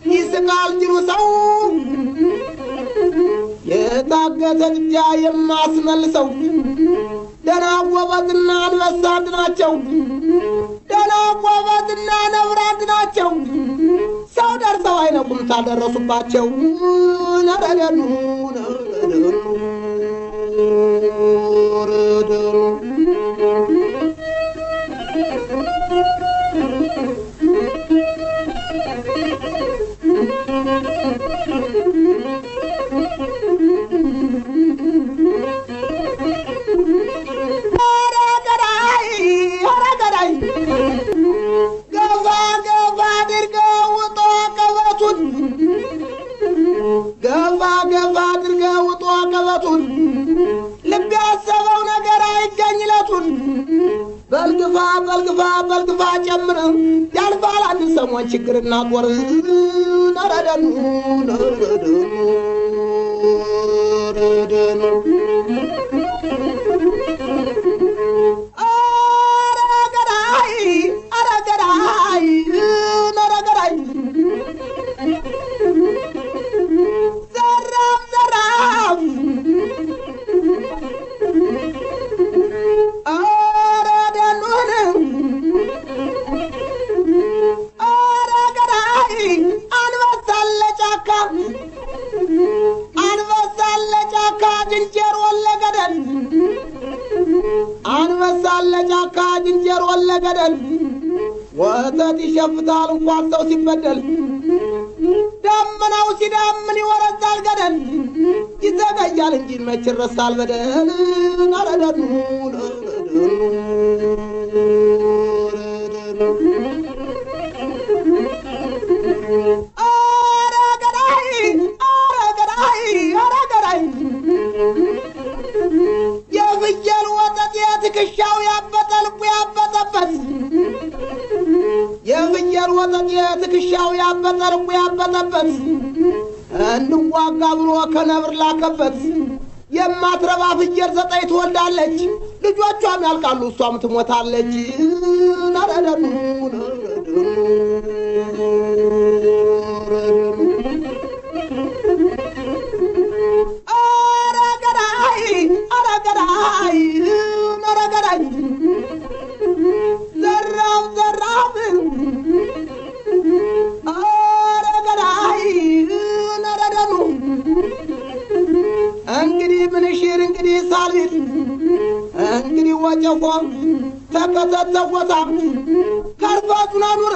ይስቃል ጅሩ ሰው የታገተ ልጅ የማስመልሰው ደና ጎበዝና አንበሳ አንድ ናቸው ደና ጎበዝና ነብር አንድ ናቸው ሰው ደርሰው አይነቁም ታደረሱባቸው ነረደኑ ገባ አድርገው ውጦ ቀበቱን ልብ ያሰበው ነገር አይገኝለቱን በልግፋ ጨምር ያልፋል አንድ ሰሞን ችግርና ጦር ነረደኑ ዝንጀሮ ወለገደል ወተት ይሸፍታል እንኳን ሰው ሲበደል ደመናው ሲዳምን ይወረዳል ገደል ይዘገያል እንጂ መች ይረሳል በደል ነረደኑ የፍየል ወተት የትከሻው ያበጠልቁ ያበጠበት የፍየል ወተት የትከሻው ያበጠልቁ ያበጠበት እንዋጋ ብሎ ከነብር ላከበት የማትረባ ፍየል ዘጠኝ ትወልዳለች ልጆቿም ያልቃሉ እሷም ትሞታለች ነረደኑ እንግዲህ ምንሽር እንግዲህ ሳልል እንግዲህ ወጨፎ ተከተተወታ ከርፋቱን አኑር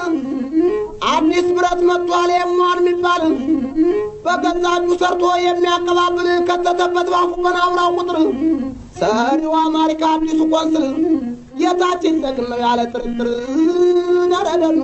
አዲስ ብረት መጥቷል የማን የሚባል በገዛጁ ሰርቶ የሚያቀባብል ከተተበት ባፉ በናውራው ቁጥር ሰሪው አሜሪካ አዲሱ ቆንስል የታችን ደግመው ያለ ጥርጥር ነረደኑ